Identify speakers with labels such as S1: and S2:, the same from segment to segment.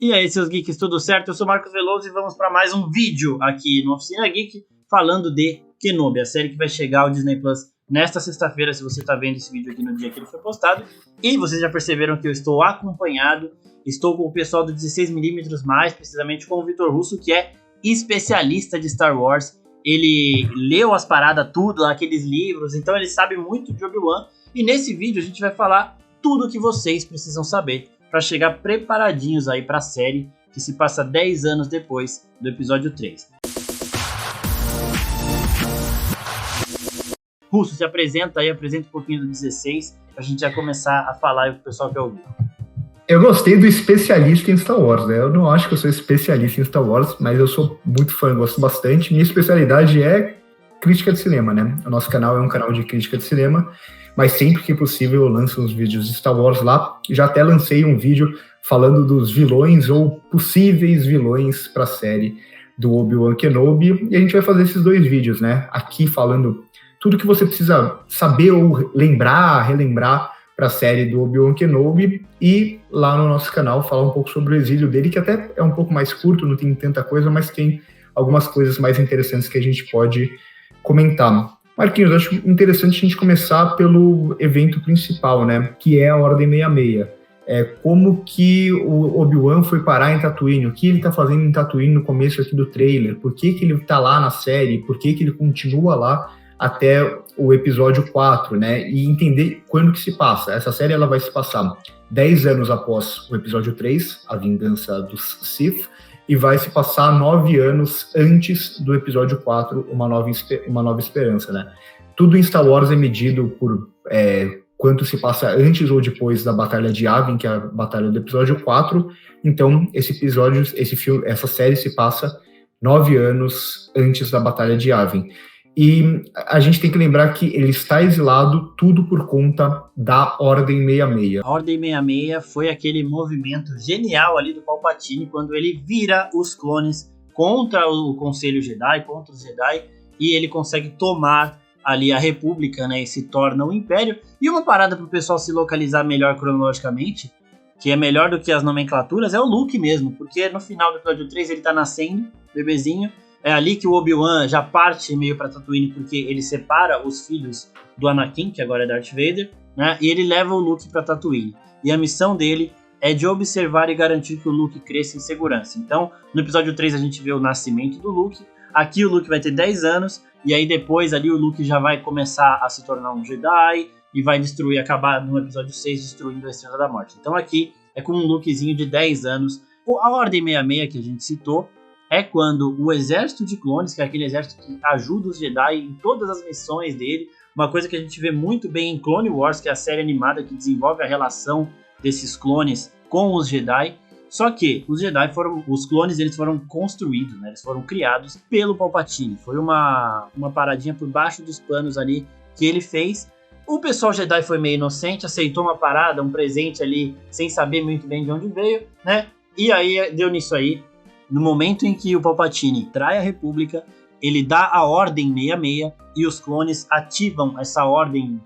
S1: E aí, seus geeks, tudo certo? Eu sou Marcos Veloso e vamos para mais um vídeo aqui no Oficina Geek falando de Kenobi, a série que vai chegar ao Disney Plus nesta sexta-feira, se você está vendo esse vídeo aqui no dia que ele foi postado. E vocês já perceberam que eu estou acompanhado, estou com o pessoal do 16mm, mais precisamente com o Vitor Russo, que é especialista de Star Wars. Ele leu as paradas tudo, aqueles livros, então ele sabe muito de Obi-Wan. E nesse vídeo a gente vai falar tudo o que vocês precisam saber para chegar preparadinhos aí para a série que se passa 10 anos depois do episódio 3. Russo, se apresenta aí, apresenta um pouquinho do 16, pra gente já começar a falar e o pessoal quer ouvir.
S2: Eu gostei do especialista em Star Wars, né? Eu não acho que eu sou especialista em Star Wars, mas eu sou muito fã, gosto bastante. Minha especialidade é crítica de cinema, né? O nosso canal é um canal de crítica de cinema, mas sempre que possível eu lanço uns vídeos de Star Wars lá. Já até lancei um vídeo falando dos vilões ou possíveis vilões para a série do Obi-Wan Kenobi, e a gente vai fazer esses dois vídeos, né? Aqui falando tudo que você precisa saber ou lembrar, relembrar para a série do Obi-Wan Kenobi, e lá no nosso canal falar um pouco sobre o exílio dele, que até é um pouco mais curto, não tem tanta coisa, mas tem algumas coisas mais interessantes que a gente pode comentar. Marquinhos, acho interessante a gente começar pelo evento principal, né, que é a Ordem 66. Como que o Obi-Wan foi parar em Tatooine, o que ele tá fazendo em Tatooine no começo aqui do trailer, por que ele tá lá na série, por que ele continua lá até o episódio 4, né, e entender quando que se passa. Essa série ela vai se passar 10 anos após o episódio 3, A Vingança dos Sith, e vai se passar 9 anos antes do episódio 4, Uma Nova Esperança, né. Tudo em Star Wars é medido por quanto se passa antes ou depois da Batalha de Yavin, que é a batalha do episódio 4, então essa série se passa 9 anos antes da Batalha de Yavin. E a gente tem que lembrar que ele está exilado tudo por conta da Ordem 66.
S1: A Ordem 66 foi aquele movimento genial ali do Palpatine quando ele vira os clones contra o Conselho Jedi, contra os Jedi, e ele consegue tomar ali a República, né, e se torna o Império. E uma parada para o pessoal se localizar melhor cronologicamente, que é melhor do que as nomenclaturas, é o Luke mesmo, porque no final do episódio 3 ele tá nascendo, bebezinho. É ali que o Obi-Wan já parte meio pra Tatooine, porque ele separa os filhos do Anakin, que agora é Darth Vader, né? E ele leva o Luke pra Tatooine. E a missão dele é de observar e garantir que o Luke cresça em segurança. Então, no episódio 3 a gente vê o nascimento do Luke. Aqui o Luke vai ter 10 anos, e aí depois ali o Luke já vai começar a se tornar um Jedi, e vai acabar no episódio 6 destruindo a Estrela da Morte. Então aqui é com um Lukezinho de 10 anos. A Ordem 66 que a gente citou, é quando o exército de clones, que é aquele exército que ajuda os Jedi em todas as missões dele, uma coisa que a gente vê muito bem em Clone Wars, que é a série animada que desenvolve a relação desses clones com os Jedi. Só que os clones eles foram construídos, né? Eles foram criados pelo Palpatine. Foi uma paradinha por baixo dos panos ali que ele fez. O pessoal Jedi foi meio inocente, aceitou uma parada, um presente ali, sem saber muito bem de onde veio, né? E aí deu nisso aí. No momento em que o Palpatine trai a República, ele dá a Ordem 66 e os clones ativam essa ordem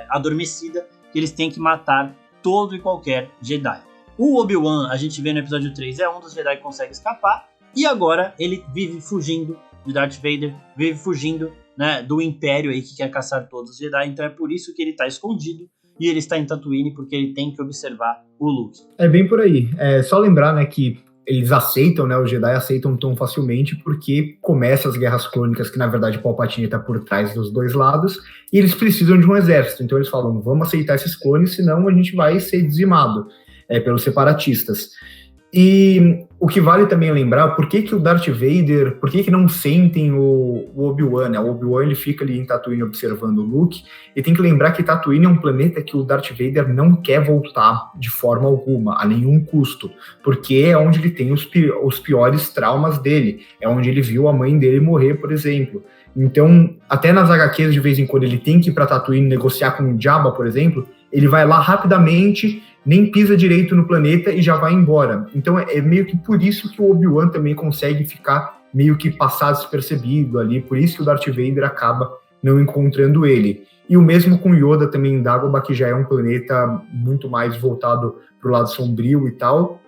S1: adormecida, que eles têm que matar todo e qualquer Jedi. O Obi-Wan, a gente vê no episódio 3, é um dos Jedi que consegue escapar, e agora ele vive fugindo de Darth Vader, vive fugindo, né, do Império aí que quer caçar todos os Jedi, então é por isso que ele está escondido, e ele está em Tatooine porque ele tem que observar o Luke.
S2: É bem por aí. É só lembrar, né, que eles aceitam, né, os Jedi aceitam tão facilmente porque começam as guerras clônicas, que na verdade o Palpatine está por trás dos dois lados, e eles precisam de um exército, então eles falam, vamos aceitar esses clones, senão a gente vai ser dizimado pelos separatistas. E o que vale também lembrar, por que o Darth Vader, por que não sentem o Obi-Wan, né? O Obi-Wan ele fica ali em Tatooine observando o Luke, e tem que lembrar que Tatooine é um planeta que o Darth Vader não quer voltar de forma alguma, a nenhum custo, porque é onde ele tem os piores traumas dele, é onde ele viu a mãe dele morrer, por exemplo. Então, até nas HQs, de vez em quando, ele tem que ir pra Tatooine negociar com o Jabba, por exemplo, ele vai lá rapidamente, nem pisa direito no planeta e já vai embora. Então é meio que por isso que o Obi-Wan também consegue ficar meio que passar despercebido ali, por isso que o Darth Vader acaba não encontrando ele. E o mesmo com Yoda também em Dagobah, que já é um planeta muito mais voltado para o lado sombrio e tal.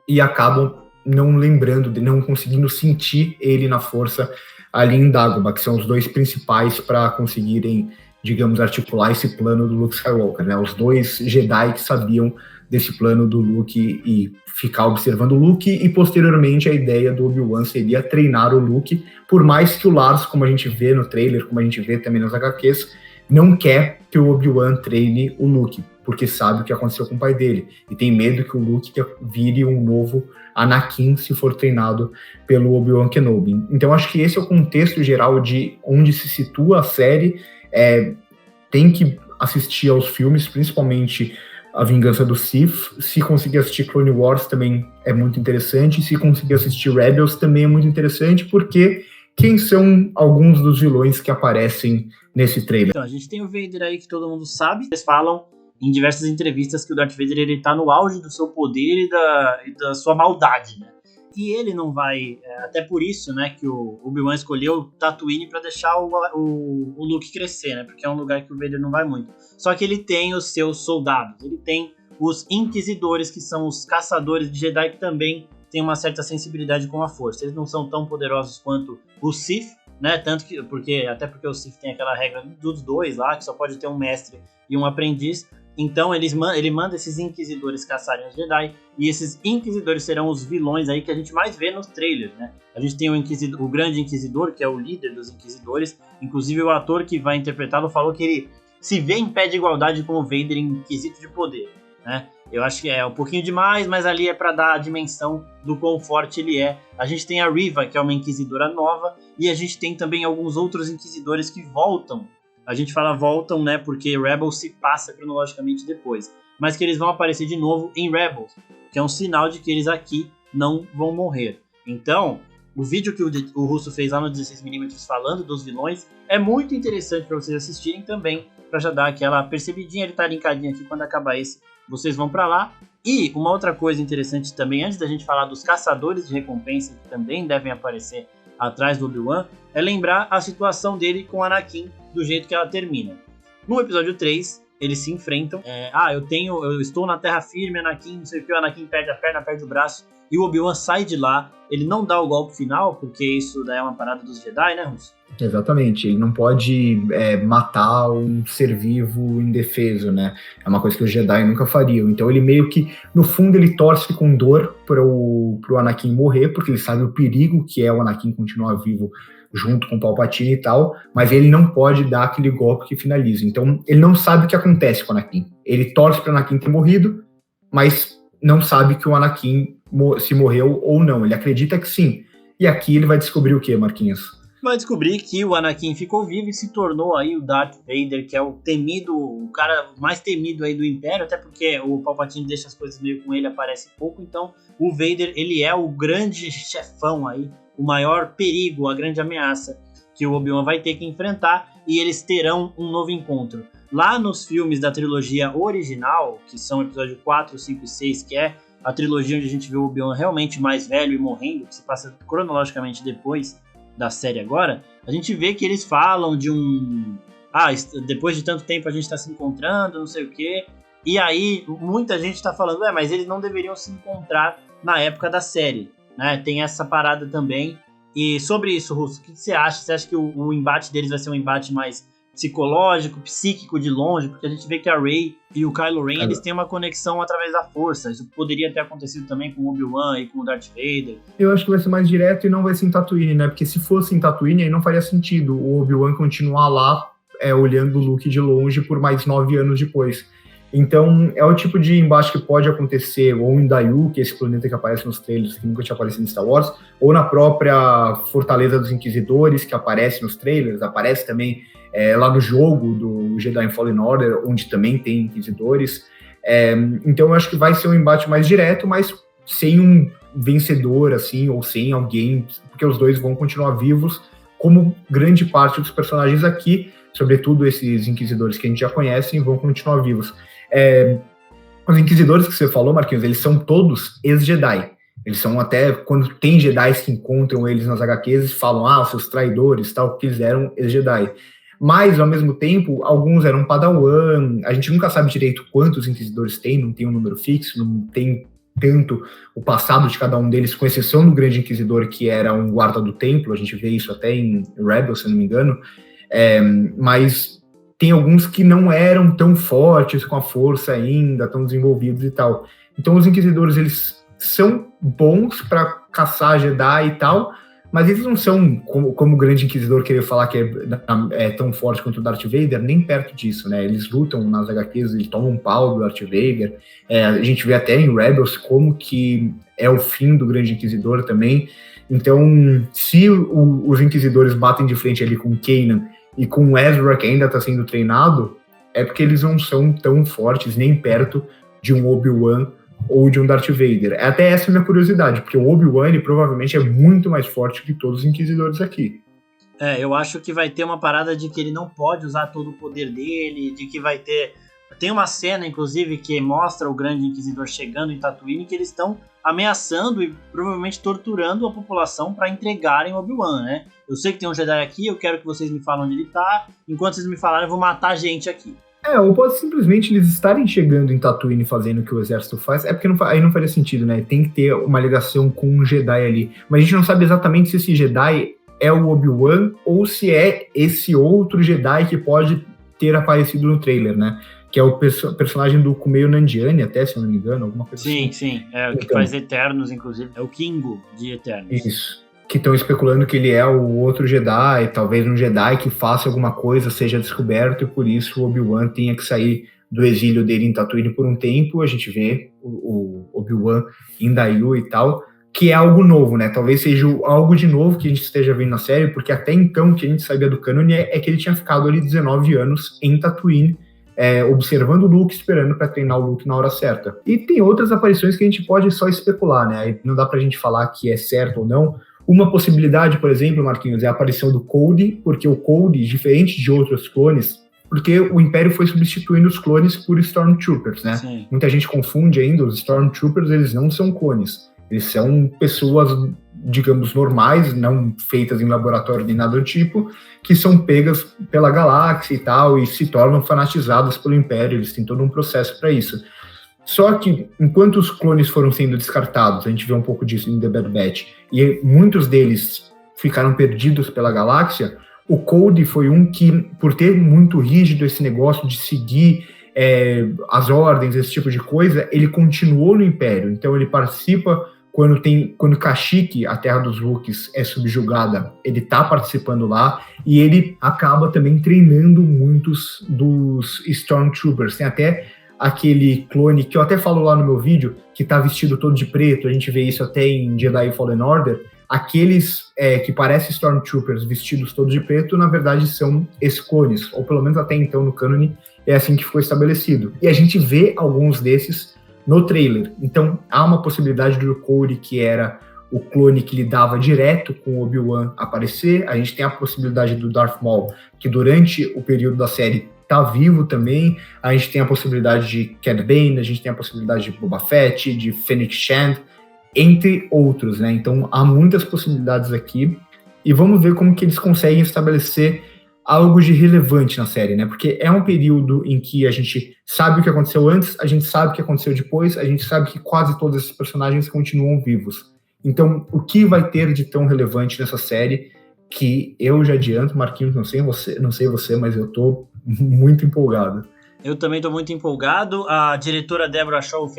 S2: e acabam não lembrando, não conseguindo sentir ele na força ali em Dagobah, que são os dois principais para conseguirem, digamos, articular esse plano do Luke Skywalker, né? Os dois Jedi que sabiam desse plano do Luke e ficar observando o Luke, e posteriormente a ideia do Obi-Wan seria treinar o Luke, por mais que o Lars, como a gente vê no trailer, como a gente vê também nas HQs, não quer que o Obi-Wan treine o Luke, porque sabe o que aconteceu com o pai dele, e tem medo que o Luke vire um novo Anakin se for treinado pelo Obi-Wan Kenobi. Então acho que esse é o contexto geral de onde se situa a série. Tem que assistir aos filmes, principalmente A Vingança do Sith. Se conseguir assistir Clone Wars também é muito interessante, se conseguir assistir Rebels também é muito interessante, porque quem são alguns dos vilões que aparecem nesse trailer?
S1: Então, a gente tem o Vader aí que todo mundo sabe. Eles falam em diversas entrevistas que o Darth Vader ele tá no auge do seu poder e da sua maldade, né? E ele não vai... até por isso, né, que o Obi-Wan escolheu Tatooine pra deixar o Luke crescer, né? Porque é um lugar que o Vader não vai muito. Só que ele tem os seus soldados. Ele tem os Inquisidores, que são os caçadores de Jedi, que também têm uma certa sensibilidade com a Força. Eles não são tão poderosos quanto os Sith, né? Tanto que... até porque o Sith tem aquela regra dos dois lá, que só pode ter um mestre e um aprendiz. Então ele manda esses Inquisidores caçarem os Jedi, e esses Inquisidores serão os vilões aí que a gente mais vê nos trailers, né? A gente tem o Grande Inquisidor, que é o líder dos Inquisidores. Inclusive o ator que vai interpretá-lo falou que ele se vê em pé de igualdade com o Vader em quesito de poder, né? Eu acho que é um pouquinho demais, mas ali é para dar a dimensão do quão forte ele é. A gente tem a Riva, que é uma Inquisidora nova, e a gente tem também alguns outros Inquisidores que voltam. A gente fala voltam, né, porque Rebels se passa cronologicamente depois. Mas que eles vão aparecer de novo em Rebels, que é um sinal de que eles aqui não vão morrer. Então, o vídeo que o Russo fez lá no 16mm falando dos vilões é muito interessante para vocês assistirem também, para já dar aquela percebidinha. Ele tá linkadinho aqui, quando acabar esse, vocês vão para lá. E uma outra coisa interessante também, antes da gente falar dos caçadores de recompensa, que também devem aparecer atrás do Obi-Wan, é lembrar a situação dele com Anakin do jeito que ela termina. No episódio 3, eles se enfrentam. Eu estou na terra firme, Anakin, não sei o que, o Anakin perde a perna, perde o braço, e o Obi-Wan sai de lá. Ele não dá o golpe final, porque isso daí é uma parada dos Jedi, né, Russo?
S2: Exatamente, ele não pode matar um ser vivo indefeso, né? É uma coisa que os Jedi nunca fariam. Então ele meio que, no fundo, ele torce com dor pro Anakin morrer, porque ele sabe o perigo que é o Anakin continuar vivo junto com o Palpatine e tal, mas ele não pode dar aquele golpe que finaliza. Então ele não sabe o que acontece com o Anakin. Ele torce para o Anakin ter morrido, mas não sabe que o Anakin se morreu ou não. Ele acredita que sim. E aqui ele vai descobrir o que, Marquinhos?
S1: Vai descobrir que o Anakin ficou vivo e se tornou aí o Darth Vader, que é o temido, o cara mais temido aí do Império, até porque o Palpatine deixa as coisas meio com ele, aparece pouco. Então o Vader, ele é o grande chefão aí, o maior perigo, a grande ameaça que o Obi-Wan vai ter que enfrentar, e eles terão um novo encontro. Lá nos filmes da trilogia original, que são episódio 4, 5 e 6, que é a trilogia onde a gente vê o Obi-Wan realmente mais velho e morrendo, que se passa cronologicamente depois da série agora, a gente vê que eles falam de depois de tanto tempo a gente tá se encontrando, não sei o quê, e aí muita gente tá falando, mas eles não deveriam se encontrar na época da série, né? Tem essa parada também. E sobre isso, Russo, o que você acha? Você acha que o embate deles vai ser um embate mais psicológico, psíquico de longe? Porque a gente vê que a Rey e o Kylo Ren, eles têm uma conexão através da força. Isso poderia ter acontecido também com o Obi-Wan e com o Darth Vader.
S2: Eu acho que vai ser mais direto e não vai ser em Tatooine, né? Porque se fosse em Tatooine, aí não faria sentido o Obi-Wan continuar lá olhando o Luke de longe por mais 9 anos depois. Então, é o tipo de embate que pode acontecer ou em Dayu, que é esse planeta que aparece nos trailers, que nunca tinha aparecido em Star Wars, ou na própria Fortaleza dos Inquisidores, que aparece nos trailers, aparece também lá no jogo do Jedi Fallen Order, onde também tem Inquisidores. Então, eu acho que vai ser um embate mais direto, mas sem um vencedor, assim, ou sem alguém, porque os dois vão continuar vivos, como grande parte dos personagens aqui, sobretudo esses Inquisidores que a gente já conhece, vão continuar vivos. Os Inquisidores que você falou, Marquinhos, eles são todos ex-Jedi. Eles são até, quando tem Jedi que encontram eles nas HQs, eles falam, seus traidores, tal, porque eles eram ex-Jedi. Mas, ao mesmo tempo, alguns eram Padawan, a gente nunca sabe direito quantos Inquisidores tem, não tem um número fixo, não tem tanto o passado de cada um deles, com exceção do Grande Inquisidor, que era um guarda do templo, a gente vê isso até em Rebels, se não me engano, mas tem alguns que não eram tão fortes com a força ainda, tão desenvolvidos e tal. Então os Inquisidores, eles são bons para caçar Jedi e tal, mas eles não são, como o Grande Inquisidor queria falar que é tão forte quanto o Darth Vader, nem perto disso, né? Eles lutam nas HQs, eles tomam um pau do Darth Vader. A gente vê até em Rebels como que é o fim do Grande Inquisidor também. Então, se os Inquisidores batem de frente ali com Kanan e com o Ezra, que ainda está sendo treinado, é porque eles não são tão fortes, nem perto de um Obi-Wan ou de um Darth Vader. Até essa é a minha curiosidade, porque o Obi-Wan, ele provavelmente é muito mais forte que todos os Inquisidores aqui.
S1: Eu acho que vai ter uma parada de que ele não pode usar todo o poder dele, de que vai ter... Tem uma cena, inclusive, que mostra o Grande Inquisidor chegando em Tatooine, que eles estão ameaçando e provavelmente torturando a população para entregarem o Obi-Wan, né? Eu sei que tem um Jedi aqui, eu quero que vocês me falem onde ele tá, enquanto vocês me falarem, eu vou matar a gente aqui.
S2: Ou pode simplesmente eles estarem chegando em Tatooine fazendo o que o exército faz, porque aí não faria sentido, né? Tem que ter uma ligação com um Jedi ali. Mas a gente não sabe exatamente se esse Jedi é o Obi-Wan ou se é esse outro Jedi que pode ter aparecido no trailer, né? Que é o personagem do Kumail Nanjiani, até, se eu não me engano, alguma coisa assim.
S1: Sim, é o que faz Eternos, inclusive. É o Kingo de Eternos.
S2: Isso. Que estão especulando que ele é o outro Jedi, talvez um Jedi que faça alguma coisa, seja descoberto, e por isso o Obi-Wan tenha que sair do exílio dele em Tatooine por um tempo. A gente vê o Obi-Wan em Daiyu e tal, que é algo novo, né? Talvez seja algo de novo que a gente esteja vendo na série, porque até então o que a gente sabia do canon é que ele tinha ficado ali 19 anos em Tatooine, observando o Luke, esperando para treinar o Luke na hora certa. E tem outras aparições que a gente pode só especular, né? Aí não dá pra gente falar que é certo ou não. Uma possibilidade, por exemplo, Marquinhos, é a aparição do Cody, porque o Cody, diferente de outros clones, porque o Império foi substituindo os clones por Stormtroopers, né?
S1: Sim.
S2: Muita gente confunde ainda, os Stormtroopers, eles não são clones. Eles são pessoas, digamos, normais, não feitas em laboratório nem nada do tipo, que são pegas pela galáxia e tal, e se tornam fanatizadas pelo Império. Eles têm todo um processo para isso. Só que, enquanto os clones foram sendo descartados, a gente vê um pouco disso em The Bad Batch, e muitos deles ficaram perdidos pela galáxia, o Cody foi um que, por ter muito rígido esse negócio de seguir as ordens, esse tipo de coisa, ele continuou no Império. Então ele participa quando Kashyyyk, a Terra dos Wookiees, é subjugada, ele tá participando lá, e ele acaba também treinando muitos dos Stormtroopers. Tem até aquele clone, que eu até falo lá no meu vídeo, que tá vestido todo de preto, a gente vê isso até em Jedi Fallen Order, aqueles que parecem Stormtroopers vestidos todos de preto, na verdade são esses clones, ou pelo menos até então no cânone é assim que ficou estabelecido. E a gente vê alguns desses no trailer, então há uma possibilidade do Cody, que era o clone que lidava direto com o Obi-Wan, aparecer. A gente tem a possibilidade do Darth Maul, que durante o período da série tá vivo também. A gente tem a possibilidade de Cad Bane, a gente tem a possibilidade de Boba Fett, de Fennec Shand, entre outros, né? Então há muitas possibilidades aqui, e vamos ver como que eles conseguem estabelecer algo de relevante na série, né? Porque é um período em que a gente sabe o que aconteceu antes, a gente sabe o que aconteceu depois, a gente sabe que quase todos esses personagens continuam vivos. Então, o que vai ter de tão relevante nessa série, que eu já adianto, Marquinhos, não sei você, mas eu tô muito empolgado.
S1: Eu também estou muito empolgado. A diretora Deborah Shaw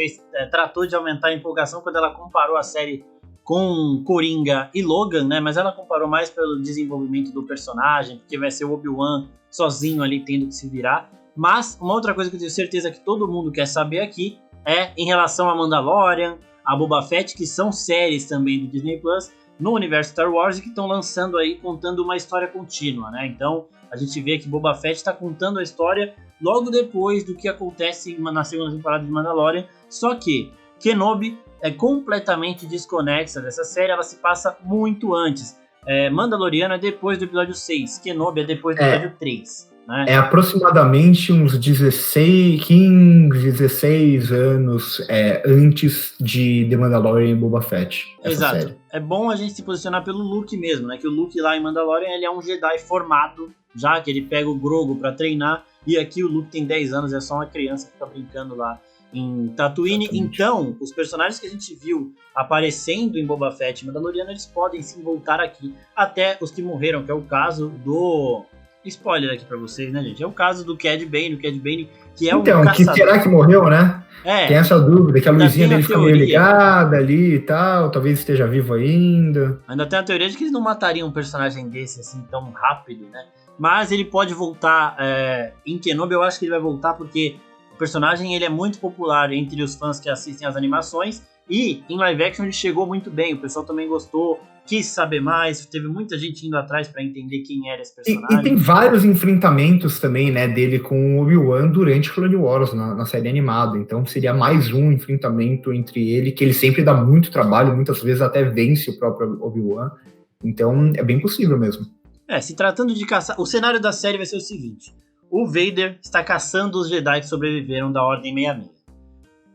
S1: tratou de aumentar a empolgação quando ela comparou a série com Coringa e Logan, né? Mas ela comparou mais pelo desenvolvimento do personagem, porque vai ser o Obi-Wan sozinho ali tendo que se virar. Mas uma outra coisa que eu tenho certeza que todo mundo quer saber aqui é em relação a Mandalorian, a Boba Fett, que são séries também do Disney Plus no universo Star Wars e que estão lançando aí, contando uma história contínua, né? Então a gente vê que Boba Fett está contando a história logo depois do que acontece na segunda temporada de Mandalorian, só que Kenobi é completamente desconexa dessa série, ela se passa muito antes. Mandaloriano é depois do episódio 6, Kenobi é depois do episódio 3. Né?
S2: É aproximadamente uns 15, 16 anos antes de The Mandalorian e Boba Fett.
S1: Exato.
S2: Série.
S1: É bom a gente se posicionar pelo Luke mesmo, né? Que o Luke lá em Mandalorian ele é um Jedi formado, já que ele pega o Grogu pra treinar, e aqui o Luke tem 10 anos, é só uma criança que fica brincando lá em Tatooine.
S2: Exatamente.
S1: Então, os personagens que a gente viu aparecendo em Boba Fett e Mandaloriano, eles podem sim voltar aqui, até os que morreram, que é o caso do... Spoiler aqui pra vocês, né, gente? É o caso do Cad Bane, que é
S2: Então,
S1: um
S2: que
S1: caçador.
S2: será que morreu, né? Tem
S1: É,
S2: essa dúvida, que a
S1: ainda
S2: luzinha
S1: tem a
S2: dele fica meio
S1: teoria.
S2: ligada ali e tal, talvez esteja vivo ainda.
S1: Ainda tem a teoria de que eles não matariam um personagem desse assim tão rápido, né? Mas ele pode voltar em Kenobi. Eu acho que ele vai voltar porque o personagem ele é muito popular entre os fãs que assistem as animações, e em live action ele chegou muito bem. O pessoal também gostou, quis saber mais, teve muita gente indo atrás pra entender quem era esse personagem.
S2: E tem vários enfrentamentos também, né, dele com o Obi-Wan durante Clone Wars, na série animada. Então seria mais um enfrentamento entre ele, que ele sempre dá muito trabalho, muitas vezes até vence o próprio Obi-Wan. Então é bem possível mesmo.
S1: Se tratando de caçar... O cenário da série vai ser o seguinte: o Vader está caçando os Jedi que sobreviveram da Ordem 66.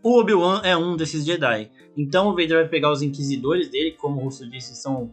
S1: O Obi-Wan é um desses Jedi. Então o Vader vai pegar os inquisidores dele, que, como o Russo disse, são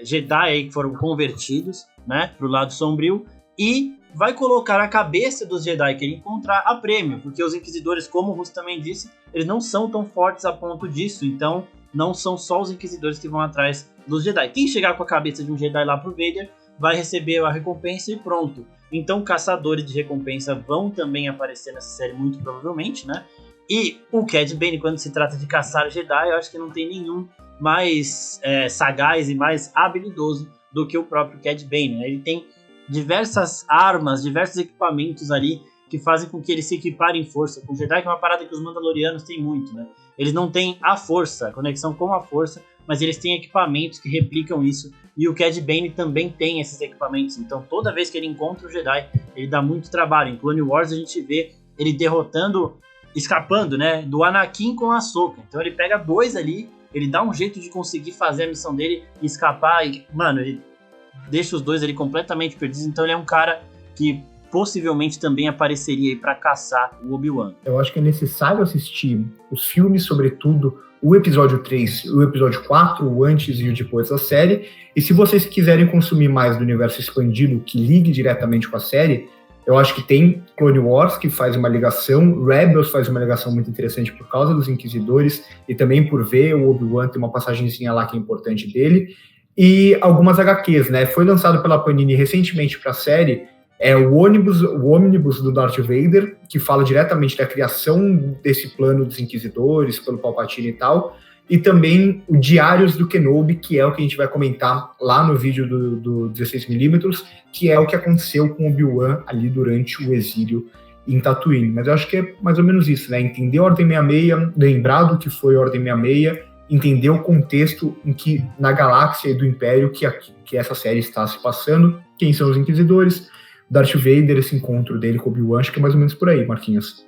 S1: Jedi aí que foram convertidos, né, pro lado sombrio, e vai colocar a cabeça dos Jedi que ele encontrar a prêmio, porque os inquisidores, como o Russo também disse, eles não são tão fortes a ponto disso. Então não são só os inquisidores que vão atrás dos Jedi. Quem chegar com a cabeça de um Jedi lá pro Vader vai receber a recompensa e pronto. Então caçadores de recompensa vão também aparecer nessa série, muito provavelmente, né? E o Cad Bane, quando se trata de caçar Jedi, eu acho que não tem nenhum mais sagaz e mais habilidoso do que o próprio Cad Bane, né? Ele tem diversas armas, diversos equipamentos ali que fazem com que ele se equipare em força com o Jedi, que é uma parada que os Mandalorianos têm muito, né? Eles não têm a força, a conexão com a força, mas eles têm equipamentos que replicam isso, e o Cad Bane também tem esses equipamentos. Então toda vez que ele encontra o Jedi, ele dá muito trabalho. Em Clone Wars a gente vê ele escapando, né, do Anakin com a Ahsoka. Então ele pega dois ali, ele dá um jeito de conseguir fazer a missão dele e escapar, e, mano, ele deixa os dois ali completamente perdidos. Então ele é um cara que possivelmente também apareceria aí pra caçar o Obi-Wan.
S2: Eu acho que é necessário assistir os filmes, sobretudo o episódio 3 e o episódio 4, o antes e o depois da série. E se vocês quiserem consumir mais do universo expandido, que ligue diretamente com a série, eu acho que tem Clone Wars, que faz uma ligação, Rebels faz uma ligação muito interessante por causa dos Inquisidores, e também por ver o Obi-Wan, tem uma passagenzinha lá que é importante dele, e algumas HQs, né? Foi lançado pela Panini recentemente para a série, o ônibus do Darth Vader, que fala diretamente da criação desse plano dos Inquisidores, pelo Palpatine e tal, e também o Diários do Kenobi, que é o que a gente vai comentar lá no vídeo do 16mm, que é o que aconteceu com o Obi-Wan ali durante o exílio em Tatooine. Mas eu acho que é mais ou menos isso, né? Entender a Ordem 66, lembrar do que foi a Ordem 66, entender o contexto em que, na galáxia e do Império, que essa série está se passando, quem são os Inquisidores, Darth Vader, esse encontro dele com o Obi-Wan, acho que é mais ou menos por aí, Marquinhos.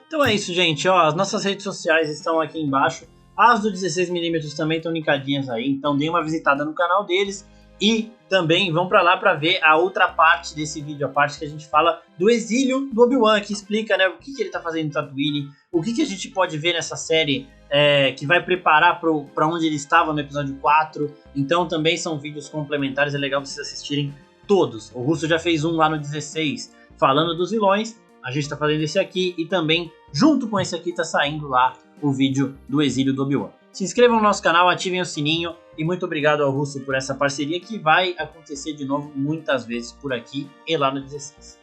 S1: Então é isso, gente. Ó, as nossas redes sociais estão aqui embaixo. As do 16mm também estão linkadinhas aí, então dê uma visitada no canal deles. E também vão pra lá pra ver a outra parte desse vídeo, a parte que a gente fala do exílio do Obi-Wan, que explica, né, o que ele tá fazendo em Tatooine, o que a gente pode ver nessa série que vai preparar pra onde ele estava no episódio 4. Então também são vídeos complementares, é legal vocês assistirem todos. O Russo já fez um lá no 16 falando dos vilões, a gente tá fazendo esse aqui, e também junto com esse aqui tá saindo lá o vídeo do exílio do Obi-Wan. Se inscrevam no nosso canal, ativem o sininho, e muito obrigado ao Russo por essa parceria que vai acontecer de novo muitas vezes por aqui e lá no 16.